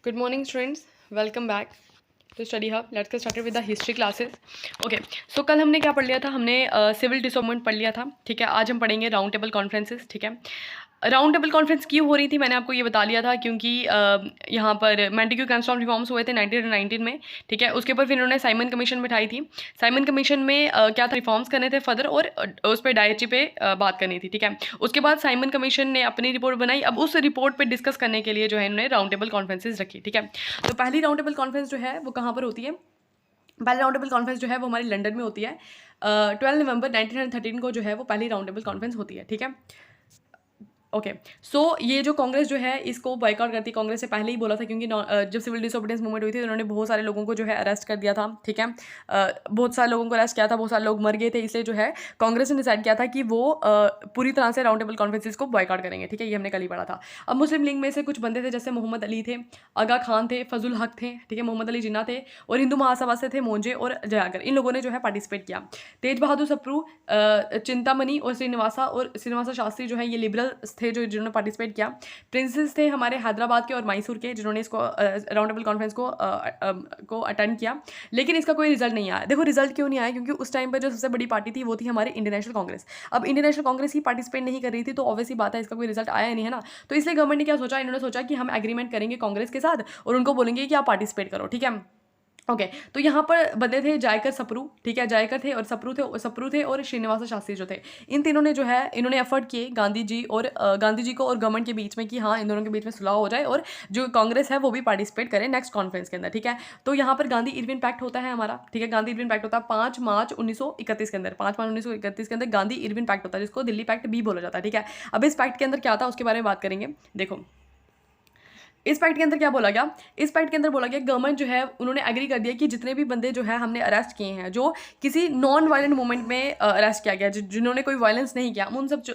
Good morning, students. Welcome back to Study Hub. Let's get started with the history classes. Okay. So कल हमने क्या पढ़ लिया था? हमने सिविल डिसऑर्डरमेंट पढ़ लिया था. ठीक है. आज हम पढ़ेंगे राउंड टेबल कॉन्फ्रेंसेस. ठीक है. राउंड टेबल कॉन्फ्रेंस क्यों हो रही थी मैंने आपको ये बता लिया था, क्योंकि यहाँ पर मेंटेग्यू कैंस्टॉन रिफॉर्म्स हुए थे 1919 में. ठीक है. उसके ऊपर फिर इन्होंने साइमन कमीशन बिठाई थी. साइमन कमीशन में क्या था, रिफॉर्म्स करने थे फर्दर, और उस पर डायरेक्टरी पे बात करनी थी. ठीक है. उसके बाद साइमन कमीशन ने अपनी रिपोर्ट बनाई. अब उस रिपोर्ट पर डिस्कस करने के लिए जो है इन्होंने राउंड टेबल कॉन्फ्रेंसेज रखी. ठीक है. तो पहली राउंड टेबल कॉन्फ्रेंस जो है वो कहाँ पर होती है? पहली राउंड टेबल कॉन्फ्रेंस जो है वो हमारी लंदन में होती है. 12 नवंबर 1913 को जो है वो पहली राउंड टेबल कॉन्फ्रेंस होती है. ठीक है. ओके. सो ये जो कांग्रेस जो है इसको बाइकआउट करती है. कांग्रेस से पहले ही बोला था, क्योंकि जब सिविल डिसोबीडियंस मूवमेंट हुई थी तो उन्होंने बहुत सारे लोगों को जो है अरेस्ट कर दिया था. ठीक है. बहुत सारे लोगों को अरेस्ट किया था, बहुत सारे लोग मर गए थे, इसलिए जो है कांग्रेस ने डिसाइड किया था कि वो पूरी तरह से राउंड टेबल कॉन्फ्रेंसेस को बाइकआउट करेंगे. ठीक है. ये हमने कल ही पढ़ा था. अब मुस्लिम लीग में से कुछ बंदे थे, जैसे मोहम्मद अली थे, आगा खान थे, फजुल हक थे. ठीक है. मोहम्मद अली जिन्ना थे, और हिंदू महासभा से थे मोंजे और जयागर. इन लोगों ने जो है पार्टिसिपेट किया. तेज बहादुर सप्रू, चिंतामणि और श्रीनिवासा शास्त्री जो है ये लिबरल्स थे जो जिन्होंने पार्टिसिपेट किया. प्रिंसेस थे हमारे हैदराबाद के और मैसूर के, जिन्होंने इसको राउंड टेबल कॉन्फ्रेंस को अटेंड किया. लेकिन इसका कोई रिजल्ट नहीं आया. देखो रिजल्ट क्यों नहीं आया, क्योंकि उस टाइम पर जो सबसे बड़ी पार्टी थी वो थी हमारी इंडियन नेशनल कांग्रेस. अब इंडियन नेशनल कांग्रेस ही पार्टिसिपेट नहीं कर रही थी, तो ऑब्वियसली बात है इसका कोई रिजल्ट आया नहीं है ना. तो इसलिए गवर्नमेंट ने क्या सोचा, इन्होंने सोचा कि हम एग्रीमेंट करेंगे कांग्रेस के साथ और उनको बोलेंगे कि आप पार्टिसिपेट करो. ठीक है. ओके. तो यहाँ पर बंदे थे जायकर सप्रू. ठीक है. जायकर थे और सप्रू थे और श्रीनिवास शास्त्री जो थे. इन तीनों ने जो है इन्होंने एफर्ट किए गांधी जी को और गवर्नमेंट के बीच में कि हाँ इन दोनों के बीच में सुलह हो जाए और जो कांग्रेस है वो भी पार्टिसिपेट करे नेक्स्ट कॉन्फ्रेंस के अंदर. ठीक है. तो यहाँ पर गांधी इरविन पैक्ट होता है हमारा. ठीक है. गांधी इरविन पैक्ट होता है 5 मार्च 1931 के अंदर. 5 मार्च 1931 के अंदर गांधी इरविन पैक्ट होता है, जिसको दिल्ली पैक्ट भी बोला जाता है. ठीक है. अब इस पैक्ट के अंदर क्या था उसके बारे में बात करेंगे. देखो इस पैक्ट के अंदर क्या बोला गया. इस पैक्ट के अंदर बोला गया गवर्नमेंट जो है उन्होंने एग्री कर दिया कि जितने भी बंदे जो है हमने अरेस्ट किए हैं, जो किसी नॉन वायलेंट मूवमेंट में अरेस्ट किया गया, जिन्होंने कोई वायलेंस नहीं किया,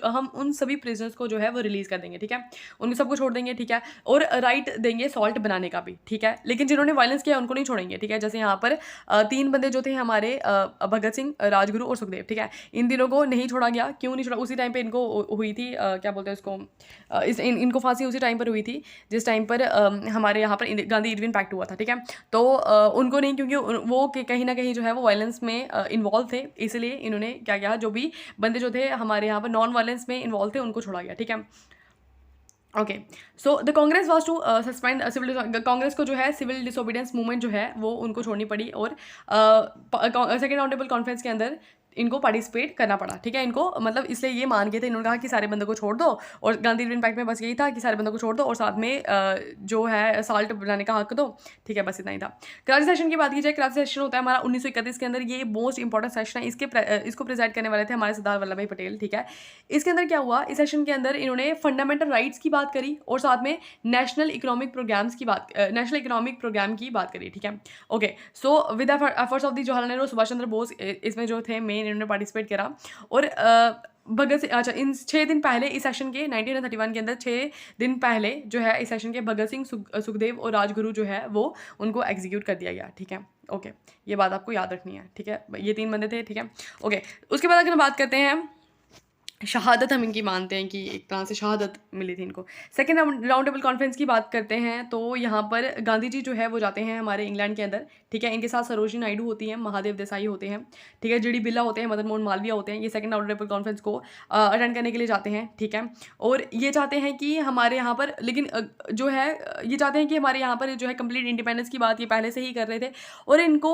हम उन सभी प्रिजनर्स को जो है वो रिलीज कर देंगे. ठीक है. उनको सबको छोड़ देंगे. ठीक है. और राइट देंगे सॉल्ट बनाने का भी. ठीक है. लेकिन जिन्होंने वायलेंस किया उनको नहीं छोड़ेंगे. ठीक है. जैसे यहाँ पर 3 बंदे जो थे हमारे भगत सिंह, राजगुरु और सुखदेव. ठीक है. इन दिनों को नहीं छोड़ा गया. क्यों नहीं छोड़ा? उसी टाइम पर इनको हुई थी क्या बोलते हैं उसको, इनको फांसी उसी टाइम पर हुई थी जिस टाइम पर हमारे यहाँ पर गांधी इरविन पैक्ट हुआ था. ठीक है. तो उनको नहीं, क्योंकि वो कहीं ना कहीं जो है वो वायलेंस में इन्वॉल्व थे, इसलिए इन्होंने क्या किया, जो भी बंदे जो थे हमारे यहाँ पर नॉन वायलेंस में इन्वॉल्व थे उनको छोड़ा गया. ठीक है. Okay. So the Congress was to suspend civil, Congress को जो है सिविल डिसोबीडियंस मूवमेंट जो है वो उनको छोड़नी पड़ी, और सेकेंड राउंड टेबल कॉन्फ्रेंस के अंदर इनको पार्टिसिपेट करना पड़ा. ठीक है. इनको मतलब इसलिए ये मान गए थे, इन्होंने कहा कि सारे बंदों को छोड़ दो, और गांधी इरविन पैक्ट में बस यही था कि सारे बंदों को छोड़ दो और साथ में जो है साल्ट बनाने का हक दो. ठीक है. बस इतना ही था. कराची सेशन की बात की जाए, कराची सेशन होता है हमारा 1931 के अंदर. ये मोस्ट इंपॉर्टेंट सेशन है. इसको प्रेजाइड करने वाले थे हमारे सरदार वल्लभ भाई पटेल. ठीक है. इसके अंदर क्या हुआ, इस सेशन के अंदर इन्होंने फंडामेंटल राइट्स की बात करी और साथ में नेशनल इकोनॉमिक प्रोग्राम की बात करी. ठीक है. Okay. So with efforts of the Jawaharlal Nehru, Subhash Chandra Bose इसमें जो थे मेन, इन्होंने पार्टिसिपेट करा. और भगत सिंह, अच्छा, इन 6 दिन पहले इस सेशन के 1931 के अंदर 6 दिन पहले जो है इस सेशन के भगत सिंह, सुखदेव और राजगुरु जो है वो उनको एग्जीक्यूट कर दिया गया. ठीक है. ओके. ये बात आपको याद रखनी है. ठीक है. ये 3 बंदे थे. ठीक है. ओके. उसके बाद अगर बात करते हैं शहादत, हम इनकी मानते हैं कि एक तरह से शहादत मिली थी इनको. सेकेंड राउंड टेबल कॉन्फ्रेंस की बात करते हैं तो यहाँ पर गांधी जी जो है वो जाते हैं हमारे इंग्लैंड के अंदर. ठीक है. इनके साथ सरोजिनी नायडू होती हैं, महादेव देसाई होते हैं. ठीक है. जीडी बिरला होते हैं, मदन मोहन मालवीय होते हैं. ये सेकेंड राउंड टेबल कॉन्फ्रेंस को अटेंड करने के लिए जाते हैं. ठीक है. और ये चाहते हैं कि हमारे यहाँ पर, लेकिन जो है ये चाहते हैं कि हमारे यहाँ पर जो है कंप्लीट इंडिपेंडेंस की बात ये पहले से ही कर रहे थे, और इनको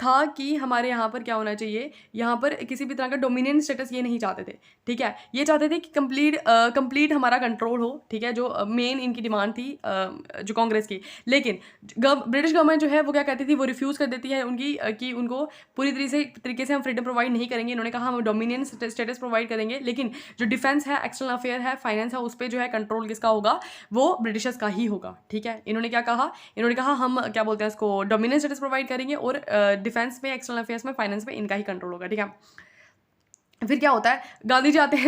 था कि हमारे यहाँ पर क्या होना चाहिए, यहाँ पर किसी भी तरह का डोमिनेंट स्टेटस ये नहीं चाहते थे. ठीक है. ये चाहते थे कि कंप्लीट हमारा कंट्रोल हो. ठीक है. जो मेन इनकी डिमांड थी जो कांग्रेस की. लेकिन ब्रिटिश गवर्नमेंट जो है वो क्या कहती थी, वो रिफ्यूज़ कर देती है उनकी कि उनको पूरी तरीके से हम फ्रीडम प्रोवाइड नहीं करेंगे. इन्होंने कहा हम डोमिनियन स्टेटस प्रोवाइड करेंगे, लेकिन जो डिफेंस है, एक्सटर्नल अफेयर है, फाइनेंस है, उस पर जो है कंट्रोल किसका होगा, वो ब्रिटिशर्स का ही होगा. ठीक है. इन्होंने क्या कहा, इन्होंने कहा हम क्या बोलते हैं इसको, डोमिनियन स्टेटस प्रोवाइड करेंगे और डिफेंस में, एक्सटर्नल अफेयर्स में, फाइनेंस में इनका ही कंट्रोल होगा. ठीक है. फिर क्या होता है,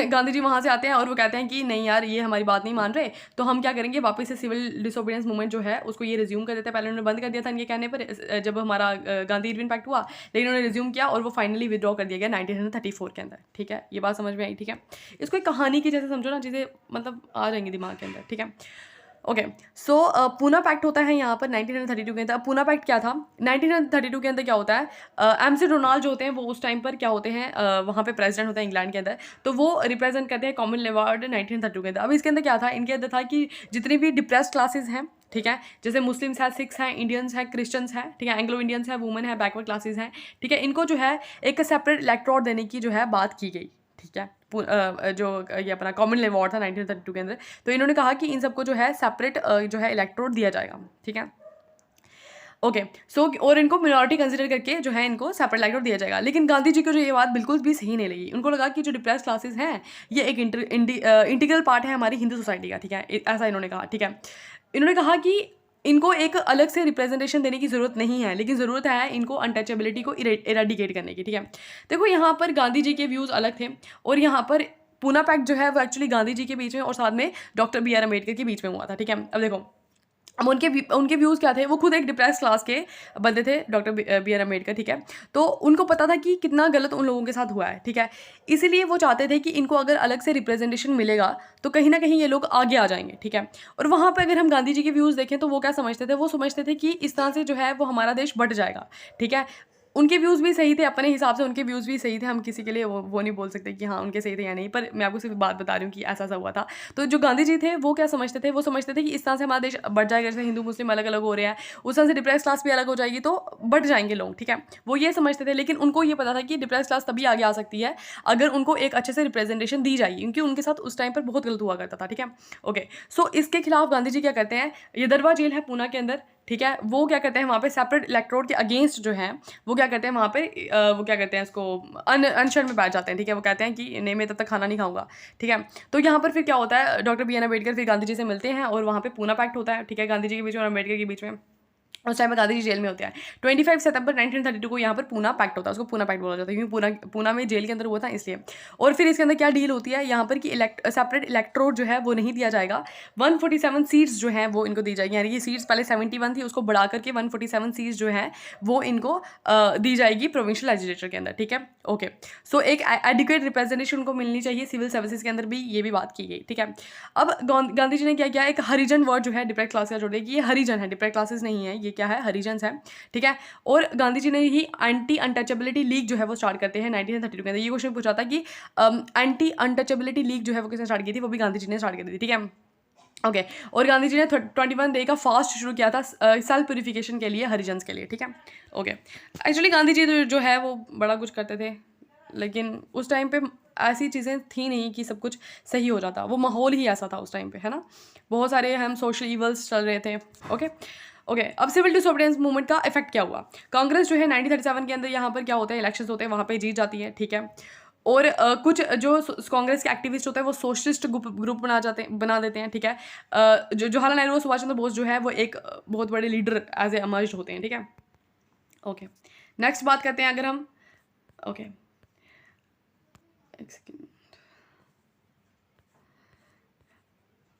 गांधी जी वहाँ से आते हैं और वो कहते हैं कि नहीं यार ये हमारी बात नहीं मान रहे, तो हम क्या करेंगे, वापस से सिविल डिसोबीडियंस मूवमेंट जो है उसको ये रिज्यूम कर देते हैं. पहले उन्होंने बंद कर दिया था इनके कहने पर जब हमारा गांधी इरविन पैक्ट हुआ, लेकिन उन्होंने रिज्यूम किया और वो फाइनली विड्रॉ कर दिया गया 1934 के अंदर. ठीक है. ये बात समझ में आई. ठीक है. इसको एक कहानी की जैसे समझो ना, चीज़ें मतलब आ जाएंगी दिमाग के अंदर. ठीक है. ओके। सो पूना पैक्ट होता है यहाँ पर 1932 के अंदर। अब पूना पैक्ट क्या था? 1932 के अंदर क्या होता है, एमसी डोनाल्ड जो होते हैं वो उस टाइम पर क्या होते हैं, वहाँ पे प्रेसिडेंट होता है इंग्लैंड के अंदर, तो वो रिप्रेजेंट करते हैं कॉमन अवार्ड 1932 के अंदर। अब इसके अंदर क्या था, इनके अंदर था कि जितनी भी डिप्रेस्ड क्लासेज हैं, ठीक है, जैसे मुस्लिम्स हैं, सिख्स हैं, इंडियंस हैं, क्रिश्चियंस हैं, ठीक है, एंग्लो इंडियंस हैं, वुमेन है, बैकवर्ड क्लासेज हैं, ठीक है, इनको जो है एक सेपरेट इलेक्ट्रोड देने की जो है बात की गई, ठीक है, जो ये अपना कॉमन अवार्ड था 1932 के अंदर। तो इन्होंने कहा कि इन सबको जो है सेपरेट जो है इलेक्ट्रोड दिया जाएगा, ठीक है, ओके। सो और इनको मिनॉरिटी कंसिडर करके जो है इनको सेपरेट इलेक्ट्रोड दिया जाएगा। लेकिन गांधी जी को जो ये बात बिल्कुल भी सही नहीं लगी। उनको लगा कि जो डिप्रेस क्लासेस हैं ये एक इंटीग्रल पार्ट है हमारी हिंदू सोसाइटी का, ठीक है, ऐसा इन्होंने कहा, ठीक है। इन्होंने कहा कि इनको एक अलग से रिप्रेजेंटेशन देने की ज़रूरत नहीं है, लेकिन ज़रूरत है इनको अनटचेबिलिटी को इरेडिकेट करने की, ठीक है। देखो यहाँ पर गांधी जी के व्यूज़ अलग थे, और यहाँ पर पूना पैक्ट जो है वो एक्चुअली गांधी जी के बीच में और साथ में डॉक्टर BR अम्बेडकर के बीच में हुआ था, ठीक है। अब देखो, अब उनके व्यूज़ क्या थे, वो खुद एक डिप्रेस क्लास के बंदे थे, डॉक्टर BR अम्बेडकर, ठीक है। तो उनको पता था कि कितना गलत उन लोगों के साथ हुआ है, ठीक है। इसीलिए वो चाहते थे कि इनको अगर अलग से रिप्रेजेंटेशन मिलेगा तो कहीं ना कहीं ये लोग आगे आ जाएंगे, ठीक है। और वहाँ पर अगर हम गांधी जी के व्यूज़ देखें तो वो क्या समझते थे, वो समझते थे कि इस तरह से जो है वो हमारा देश बढ़ जाएगा, ठीक है। उनके व्यूज़ भी सही थे, अपने हिसाब से उनके व्यूज़ भी सही थे, हम किसी के लिए वो नहीं बोल सकते कि हाँ उनके सही थे या नहीं, पर मैं आपको सिर्फ बात बता रही हूँ कि ऐसा हुआ था। तो जो गांधी जी थे वो क्या समझते थे, वो समझते थे कि इस तरह से हमारा देश बढ़ जाएगा, जैसे हिंदू मुस्लिम अलग अलग हो रहे हैं, उस तरह से डिप्रेस क्लास भी अलग हो जाएगी तो बढ़ जाएंगे लोग, ठीक है, वो ये समझते थे। लेकिन उनको ये पता था कि डिप्रेस क्लास तभी आगे आ सकती है अगर उनको एक अच्छे से रिप्रेजेंटेशन दी जाएगी, क्योंकि उनके साथ उस टाइम पर बहुत गलत हुआ करता था, ठीक है, ओके। सो इसके खिलाफ गांधी जी क्या करते हैं, यदरवा जेल है पूना के अंदर, ठीक है, वो क्या करते हैं वहाँ पे सेपरेट इलेक्ट्रोड के अगेंस्ट जो है वो क्या करते हैं वहाँ पे वो क्या करते हैं इसको अनशन में बैठ जाते हैं, ठीक है। वो कहते हैं कि नहीं मैं तब तक खाना नहीं खाऊंगा, ठीक है। तो यहाँ पर फिर क्या होता है, डॉक्टर BR अम्बेडकर फिर गांधी जी से मिलते हैं और वहाँ पे पूना पैक्ट होता है, ठीक है, गांधी जी के बीच में और अम्बेडकर के बीच में। उस टाइम में गांधी जी जेल में होते हैं। 25 सितंबर 1932 को यहाँ पर पूना पैक्ट होता है, उसको पूना पैक्ट बोला जाता है क्योंकि पूना में जेल के अंदर हुआ था इसलिए। और फिर इसके अंदर क्या डील होती है यहाँ पर कि सेपरेट इलेक्ट्रोड जो है वो नहीं दिया जाएगा, 147 सीट्स जो हैं वो इनको दी जाएगी, यानी कि सीट्स पहले 71 थी उसको बढ़ा करके 147 सीट्स जो है वो इनको दी जाएगी प्रोविंशियल लेजिस्लेचर के अंदर, ठीक है, ओके। सो एक एडिक्वेट रिप्रेजेंटेशन उनको मिलनी चाहिए, सिविल सर्विसेज के अंदर भी ये भी बात की गई, ठीक है। अब गांधी जी ने क्या किया, एक हरिजन वर्ड जो है डिप्रेस क्लास का जोड़े कि ये हरिजन है, डिप्रेस क्लासेस नहीं है, ये क्या है, हरिजन्स है, ठीक है। और गांधी जी ने ही एंटी अनटचेबिलिटी लीग जो है वो स्टार्ट करते हैं 1932 के अंदर। ये क्वेश्चन पूछा था कि एंटी अनटचेबिलिटी लीग जो है वो किसने स्टार्ट की थी, वो भी गांधी जी ने स्टार्ट की थी, ठीक है, ओके। और गांधी जी ने 21 डे का फास्ट शुरू किया था सेल्फ प्यूरिफिकेशन के लिए, हरिजन्स के लिए, ठीक है, ओके। एक्चुअली गांधी जी जो है वो बड़ा कुछ करते थे, लेकिन उस टाइम पे ऐसी चीज़ें थी नहीं कि सब कुछ सही हो जाता, वो माहौल ही ऐसा था उस टाइम पे, है ना, बहुत सारे हम सोशल इवल्स चल रहे थे, ओके ओके। अब सिविल डिसोबीडियंस मूवमेंट का इफेक्ट क्या हुआ, कांग्रेस जो है 1937 के अंदर यहाँ पर क्या होता है, इलेक्शंस होते हैं, वहाँ पे जीत जाती है, ठीक है। और कुछ जो कांग्रेस के एक्टिविस्ट होते हैं वो सोशलिस्ट ग्रुप बना देते हैं, ठीक है। जो जवाहरलाल नेहरू और सुभाष चंद्र बोस जो है वो एक बहुत बड़े लीडर एज ए एमर्ज होते हैं, ठीक है, ओके। नेक्स्ट बात करते हैं अगर हम, ओके, एक सेकेंड,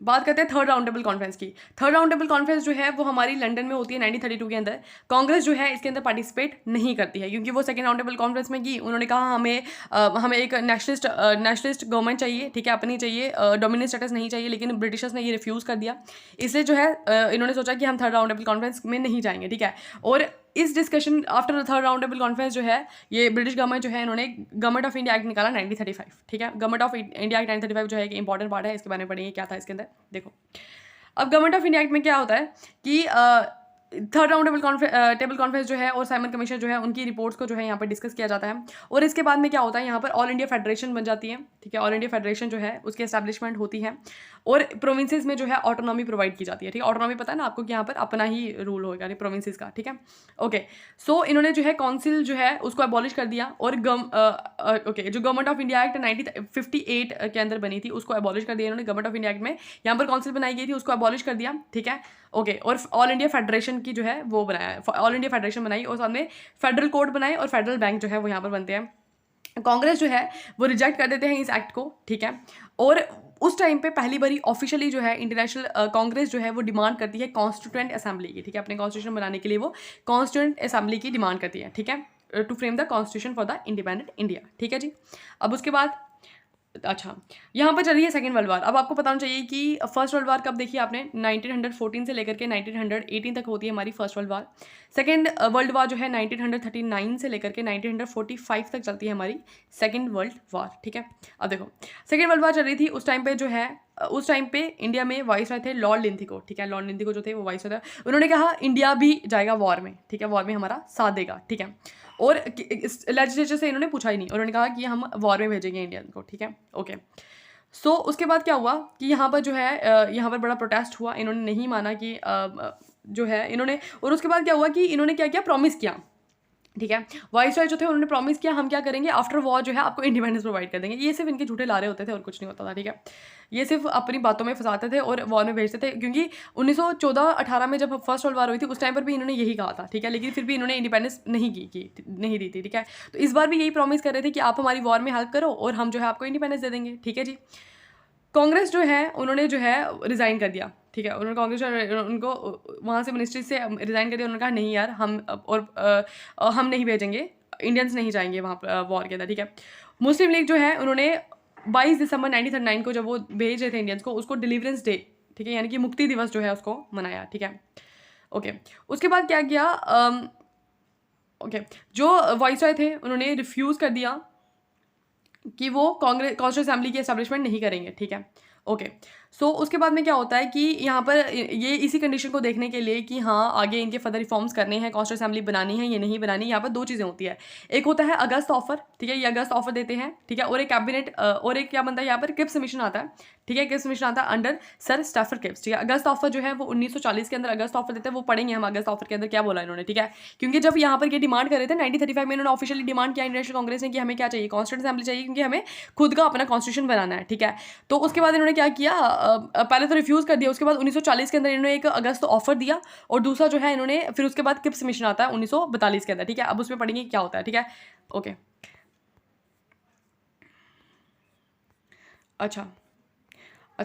बात करते हैं थर्ड राउंड टेबल कॉन्फ्रेंस की। थर्ड राउंड टेबल कॉन्फ्रेंस जो है वो हमारी लंदन में होती है 1932 के अंदर। कांग्रेस जो है इसके अंदर पार्टिसिपेट नहीं करती है क्योंकि वो सेकंड राउंड टेबल कॉन्फ्रेंस में की, उन्होंने कहा हमें एक नेशनलिस्ट गवर्नमेंट चाहिए, ठीक है, अपनी चाहिए, डोमिनेंट स्टेटस नहीं चाहिए, लेकिन ब्रिटिशर्स ने ये रिफ्यूज़ कर दिया। इसलिए जो है इन्होंने सोचा कि हम थर्ड राउंड टेबल कॉन्फ्रेंस में नहीं जाएंगे, ठीक है। और इस discussion after third round table conference जो है ये ब्रिटिश गवर्नमेंट जो है इन्होंने गवर्नमेंट ऑफ इंडिया एक्ट निकाला 1935, ठीक है। गवर्नमेंट ऑफ इंडिया एक्ट 1935 जो है एक इंपॉर्टेंट पार्ट है, इसके बारे में पढ़ेंगे क्या था इसके अंदर, देखो। अब गवर्नमेंट ऑफ इंडिया एक्ट में क्या होता है कि थर्ड राउंड टेबल कॉन्फ्रेंस जो है और साइमन कमीशन जो है उनकी रिपोर्ट्स को जो है यहाँ पर डिस्कस किया जाता है। और इसके बाद में क्या होता है, यहाँ पर ऑल इंडिया फेडरेशन बन जाती है, ठीक है, ऑल इंडिया फेडरेशन जो है उसकी एस्टैब्लिशमेंट होती है और प्रोविंसेस में जो है ऑटोनॉमी प्रोवाइड की जाती है, ठीक है। ऑटोनॉमी पता है ना आपको कि यहाँ पर अपना ही रूल होगा प्रोविंसेस का, ठीक है, ओके। सो इन्होंने जो है काउंसिल जो है उसको अबॉलिश कर दिया और ओके जो गवर्नमेंट ऑफ इंडिया एक्ट 1958 के अंदर बनी थी उसको अबॉलिश कर दिया इन्होंने। गवर्नमेंट ऑफ इंडिया एक्ट में यहाँ पर काउंसिल बनाई गई थी, उसको अबॉलिश कर दिया, ठीक है, ओके। और ऑल इंडिया फेडरेशन की जो है वो बनाया, ऑल इंडिया फेडरेशन बनाई और साथ में फेडरल कोड बनाए और फेडरल बैंक जो है वो यहाँ पर बनते हैं। कांग्रेस जो है वो रिजेक्ट कर देते हैं इस एक्ट को, ठीक है। और उस टाइम पे पहली बारी ऑफिशियली जो है इंटरनेशनल कांग्रेस जो है वो डिमांड करती है कॉन्स्टिट्यूएंट असेंबली की, ठीक है, अपने कॉन्स्टिट्यूशन बनाने के लिए वो कॉन्स्टिट्यूएंट असेंबली की डिमांड करती है, ठीक है, to frame the constitution for the independent India, ठीक है जी। अब उसके बाद अच्छा, यहाँ पर चल रही है सेकंड वर्ल्ड वार। अब आपको पता होना चाहिए कि फर्स्ट वर्ल्ड वार कब देखी आपने, 1914 से लेकर के 1918 तक होती है हमारी first world war. Second world war जो है 1939 से लेकर के 1945 तक चलती है हमारी सेकंड वर्ल्ड वार, ठीक है। अब देखो, सेकंड वर्ल्ड वार चल रही थी उस टाइम पे जो है, उस टाइम पे इंडिया में वाइसरॉय थे लॉर्ड लिंथगो, ठीक है। लॉर्ड लिंथगो जो थे वो वाइसरॉय थे। उन्होंने कहा इंडिया भी जाएगा वॉर में, ठीक है, वॉर में हमारा साथ देगा, ठीक है। और लेजिस्लेचर से इन्होंने पूछा ही नहीं, उन्होंने कहा कि हम वॉर में भेजेंगे इंडियन को, ठीक है, ओके। सो उसके बाद क्या हुआ कि यहाँ पर जो है यहाँ पर बड़ा प्रोटेस्ट हुआ, इन्होंने नहीं माना कि जो है इन्होंने, और उसके बाद क्या हुआ कि इन्होंने क्या किया, प्रॉमिस किया, ठीक है। वाइसरॉय जो थे उन्होंने प्रॉमिस किया हम क्या करेंगे, आफ्टर वॉर जो है आपको इंडिपेंडेंस प्रोवाइड कर देंगे। ये सिर्फ इनके झूठे लारे होते थे और कुछ नहीं होता था, ठीक है। ये सिर्फ अपनी बातों में फंसाते थे और वॉर में भेजते थे, क्योंकि 1914-18 में जब फर्स्ट वर्ल्ड वार हुई थी उस टाइम पर भी इन्होंने यही कहा था, ठीक है। लेकिन फिर भी इन्होंने इंडिपेंडेंस नहीं दी थी, ठीक है। तो इस बार भी यही प्रॉमिस कर रहे थे कि आप हमारी वॉर में हेल्प करो और हम जो है आपको इंडिपेंडेंस दे देंगे, ठीक है जी। कांग्रेस जो है उन्होंने जो है रिज़ाइन कर दिया, ठीक है। उन्होंने कांग्रेस उनको वहाँ से मिनिस्ट्री से रिज़ाइन कर दिया। उन्होंने कहा नहीं यार हम हम नहीं भेजेंगे, इंडियंस नहीं जाएंगे वहाँ पर वॉर के अंदर, ठीक है। मुस्लिम लीग जो है उन्होंने 22 दिसंबर 1939 को जब वो भेज रहे थे इंडियंस को, उसको डिलीवरेंस डे, ठीक है, यानी कि मुक्ति दिवस जो है उसको मनाया, ठीक है, ओके। उसके बाद क्या किया, ओके, जो वाइसरॉय थे उन्होंने रिफ्यूज़ कर दिया कि वो कांग्रेस कॉन्स्टिट्यूंट असेंबली की एस्टैब्लिशमेंट नहीं करेंगे, ठीक है, ओके। सो उसके बाद में क्या होता है कि यहाँ पर ये इसी कंडीशन को देखने के लिए कि हाँ आगे इनके फर्दर रिफॉर्म्स करने हैं, कॉन्स्टिट्यूंट असेंबली बनानी है ये नहीं बनानी, यहाँ पर दो चीज़ें होती है। एक होता है अगस्त ऑफर, ठीक है, ये अगस्त ऑफर देते हैं, ठीक है। और एक कैबिनेट और एक क्या बनता है यहाँ पर, क्रिप्स मिशन आता है, ठीक है। क्रिप्स मिशन आता है अंडर सर स्टैफर्ड क्रिप्स, ठीक है। अगस्त ऑफर जो है वो 1940 के अंदर अगस्त ऑफर देते हैं, वो पढ़ेंगे हम अगस्त ऑफर के अंदर क्या बोला इन्होंने, ठीक है। क्योंकि जब यहाँ पर ये डिमांड कर रहे थे 1935 में, इन्होंने ऑफिशियली डिमांड किया इंटरनेशनल कांग्रेस ने कि हमें क्या चाहिए, कॉन्स्टिट्यूंट असेंबली चाहिए, क्योंकि हमें खुद का अपना कॉन्स्टिट्यूशन बनाना है, ठीक है। तो उसके बाद इन्होंने क्या किया, पहले तो रिफ्यूज़ कर दिया, उसके बाद 1940 के अंदर इन्होंने एक अगस्त ऑफर दिया, और दूसरा जो है इन्होंने फिर उसके बाद क्रिप्स मिशन आता है 1942 के अंदर, ठीक है। अब उसमें पढ़ेंगे क्या होता है, ठीक है, ओके। अच्छा,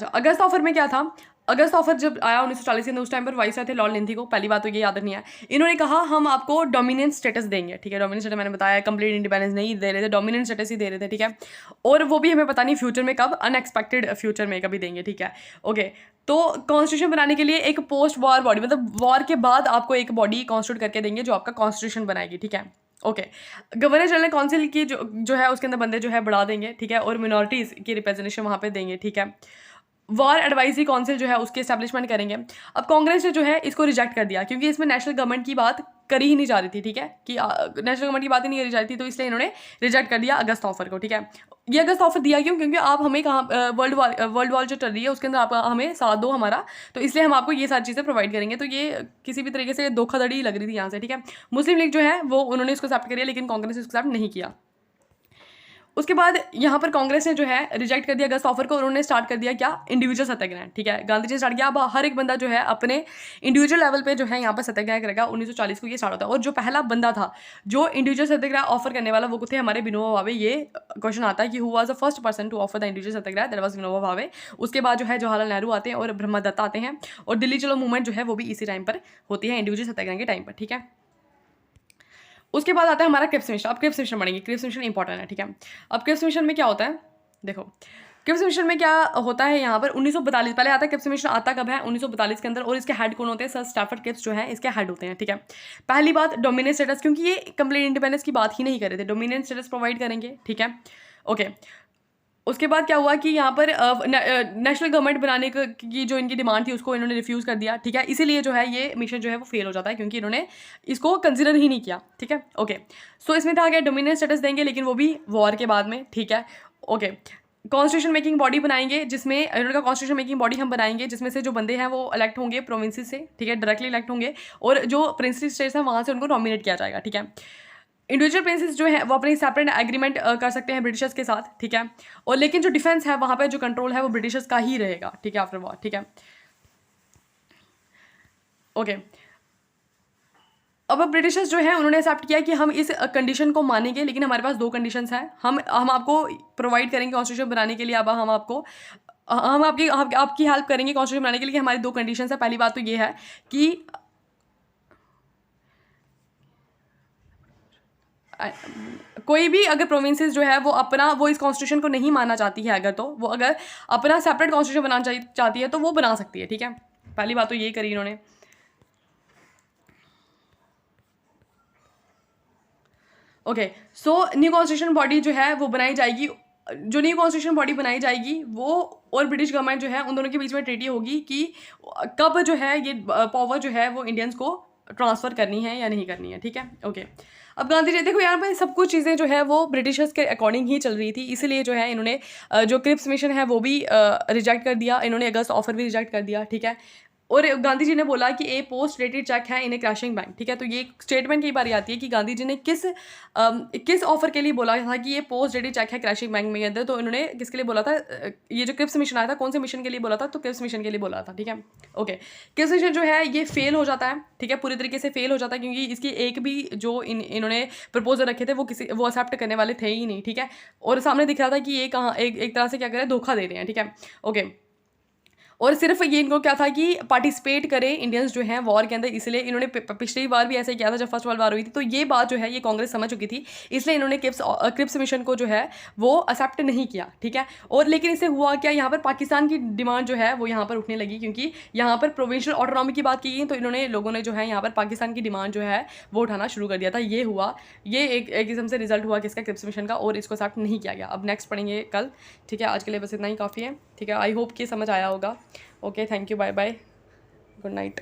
अगस्त ऑफर में क्या था, अगस्त ऑफर जब आया 1940 के अंदर, उस टाइम पर वाइसरॉय थे लॉर्ड लिंथगो, पहली बात तो ये याद नहीं है। इन्होंने कहा हम आपको डोमिनेंट स्टेटस देंगे, ठीक है। डोमिनेंट स्टेटस मैंने बताया, कंप्लीट इंडिपेंडेंस नहीं दे रहे थे, डोमिनेंट स्टेटस ही दे रहे थे, ठीक है। और वो भी हमें पता नहीं फ्यूचर में कब, अनएक्सपेक्टेड फ्यूचर में कभी देंगे, ठीक है, ओके। तो कॉन्स्टिट्यूशन बनाने के लिए एक पोस्ट वॉर बॉडी, मतलब वॉर के बाद आपको एक बॉडी कॉन्स्टिट्यूट करके देंगे जो आपका कॉन्स्टिट्यूशन बनाएगी, ठीक है, ओके। गवर्नर जनरल काउंसिल की जो है उसके अंदर बंदे जो है बढ़ा देंगे, ठीक है। और मिनॉरिटीज़ की रिप्रेजेंटेशन वहाँ पे देंगे, ठीक है। वॉर एडवाइजरी काउंसिल जो है उसकी एस्टैब्लिशमेंट करेंगे। अब कांग्रेस ने जो है इसको रिजेक्ट कर दिया, क्योंकि इसमें नेशनल गवर्नमेंट की बात करी ही नहीं जा रही थी, ठीक है, कि नेशनल गवर्नमेंट की बात ही नहीं करी जा रही थी, तो इसलिए इन्होंने रिजेक्ट कर दिया अगस्त ऑफर को, ठीक है। ये अगस्त ऑफर दिया क्यों, क्योंकि आप हमें कहाँ वर्ल्ड वॉर जो चल रही है उसके अंदर आप हमें साथ दो हमारा, तो इसलिए हम आपको ये सारी चीज़ें प्रोवाइड करेंगे। तो ये किसी भी तरीके से धोखाधड़ी लग रही थी यहाँ से, ठीक है। मुस्लिम लीग जो है वो उन्होंने इसको एक्सेप्ट किया, लेकिन कांग्रेस ने इसको एक्सेप्ट नहीं किया। उसके बाद यहाँ पर कांग्रेस ने जो है रिजेक्ट कर दिया अगस्त ऑफर को, उन्होंने स्टार्ट कर दिया क्या, इंडिविजुअल सत्याग्रह, ठीक है। गांधी जी ने स्टार्ट किया, अब हर एक बंदा जो है अपने इंडिविजुअल लेवल पे जो है यहाँ पर सत्याग्रह करेगा। 1940 को ये स्टार्ट होता है, और जो पहला बंदा था जो इंडिविजुअल सत्याग्रह ऑफर करने वाला वो थे हमारे विनोबा भावे। ये क्वेश्चन आता है कि who was the first person to offer the individual satyagraha, that was Vinoba Bhave. उसके बाद जो है जवाहरलाल नेहरू आते हैं और ब्रह्मदत्ता आते हैं, और दिल्ली चलो मूवमेंट जो है वो भी इसी टाइम पर होती है, इंडिविजुअल सत्याग्रह के टाइम पर, ठीक है। उसके बाद आता है हमारा क्रिप्स मिशन। अब क्रिप्स मिशन पढ़ेंगे, क्रिप्स मिशन इंपॉर्टेंट है, ठीक है। अब क्रिप्स मिशन में क्या होता है, देखो क्रिप्स मिशन में क्या होता है, यहाँ पर 1942 पहले आता है। क्रिप्स मिशन आता कब है, 1942 के अंदर, और इसके हेड कौन होते हैं, सर स्टैफर्ड क्रिप्स जो है इसके हेड होते हैं, ठीक है। पहली बात डोमिनेंट स्टेटस, क्योंकि ये कंप्लीट इंडिपेंडेंस की बात ही नहीं कर रहे थे, डोमिनेंट स्टेटस प्रोवाइड करेंगे, ठीक है, ओके। उसके बाद क्या हुआ कि यहाँ पर नेशनल गवर्नमेंट बनाने की जो इनकी डिमांड थी उसको इन्होंने रिफ्यूज़ कर दिया, ठीक है। इसीलिए जो है ये मिशन जो है वो फेल हो जाता है, क्योंकि इन्होंने इसको कंसिडर ही नहीं किया, ठीक है, ओके। सो इसमें था क्या, डोमिनेंट स्टेटस देंगे, लेकिन वो भी वॉर के बाद में, ठीक है, ओके। कॉन्स्टिट्यूशन मेकिंग बॉडी बनाएंगे, जिसमें इन्होंने कहा कॉन्स्टिट्यूशन मेकिंग बॉडी हम बनाएंगे जिसमें से जो बंदे हैं वो इलेक्ट होंगे प्रोविंसेस से, ठीक है, डायरेक्टली इलेक्ट होंगे, और जो प्रिंसली स्टेट्स हैं वहाँ से उनको नॉमिनेट किया जाएगा, ठीक है। इंडिविजुअल प्रिंसेस जो है वो अपनी सेपरेट एग्रीमेंट कर सकते हैं ब्रिटिशर्स के साथ, ठीक है। और लेकिन जो डिफेंस है वहाँ पे जो कंट्रोल है वो ब्रिटिशर्स का ही रहेगा, ठीक है, आफ्टर वॉर, ठीक है, ओके। अब ब्रिटिशर्स जो है उन्होंने एक्सेप्ट किया कि हम इस कंडीशन को मानेंगे, लेकिन हमारे पास दो कंडीशंस हैं। हम आपको प्रोवाइड करेंगे कॉन्स्टिट्यूशन बनाने के लिए, अब हम आपको हम आपकी हेल्प करेंगे कॉन्स्टिट्यूशन बनाने के लिए। हमारी दो कंडीशंस है, पहली बात तो ये है कि कोई भी अगर प्रोविंसेस जो है वो अपना वो इस कॉन्स्टिट्यूशन को नहीं मानना चाहती है, अगर तो वो अगर अपना सेपरेट कॉन्स्टिट्यूशन बनाना चाहती है तो वो बना सकती है, ठीक है। पहली बात तो यही करी इन्होंने। Okay, so new constitution body जो है वो बनाई जाएगी, जो न्यू कॉन्स्टिट्यूशन बॉडी बनाई जाएगी वो और ब्रिटिश गवर्नमेंट जो है उन दोनों के बीच में ट्रीटी होगी कि कब जो है ये पावर जो है वो इंडियंस को ट्रांसफ़र करनी है या नहीं करनी है, ठीक है। ओके, अब गांधी जी देखो यहाँ पे सब कुछ चीज़ें जो है वो ब्रिटिशर्स के अकॉर्डिंग ही चल रही थी, इसलिए जो है इन्होंने जो क्रिप्स मिशन है वो भी रिजेक्ट कर दिया, इन्होंने अगस्त ऑफर भी रिजेक्ट कर दिया, ठीक है। और गांधी जी ने बोला कि ए पोस्ट डेटेड चेक है इन ए क्रैशिंग बैंक, ठीक है। तो ये स्टेटमेंट कई बार आती है कि गांधी जी ने किस ऑफर के लिए बोला था कि ये पोस्ट डेटेड चेक है क्रैशिंग बैंक में अंदर, तो इन्होंने किसके लिए बोला था, ये जो क्रिप्स मिशन आया था कौन से मिशन के लिए बोला था, तो क्रिप्स मिशन के लिए बोला था, ठीक है। ओके, क्रिप्स मिशन जो है ये फेल हो जाता है, ठीक है, पूरी तरीके से फेल हो जाता है, क्योंकि इसकी एक भी जो इन्होंने प्रपोजल रखे थे वो एक्सेप्ट करने वाले थे ही नहीं, ठीक है। और सामने दिख रहा था कि ये कहाँ एक तरह से क्या करें, धोखा दे रहे हैं, ठीक है। ओके, और सिर्फ ये इनको क्या था कि पार्टिसिपेट करें इंडियंस जो हैं वॉर के अंदर, इसलिए इन्होंने पिछली बार भी ऐसा ही किया था जब फर्स्ट वर्ल्ड वार हुई थी, तो ये बात जो है ये कांग्रेस समझ चुकी थी, इसलिए इन्होंने क्रिप्स मिशन को जो है वो एक्सेप्ट नहीं किया, ठीक है। और लेकिन इससे हुआ क्या, यहाँ पर पाकिस्तान की डिमांड जो है वो यहाँ पर उठने लगी, क्योंकि यहाँ पर प्रोविंशियल ऑटोनॉमी की बात की गई, तो इन्होंने लोगों ने जो है यहाँ पर पाकिस्तान की डिमांड जो है वो उठाना शुरू कर दिया था। ये हुआ, ये एक किस्म से रिजल्ट हुआ किसका, क्रिप्स मिशन का, और इसको एक्सेप्ट नहीं किया गया। अब नेक्स्ट पढ़ेंगे कल, ठीक है। आज के लिए बस इतना ही काफ़ी है, ठीक है। आई होप कि समझ आया होगा। Okay, thank you, bye bye, good night.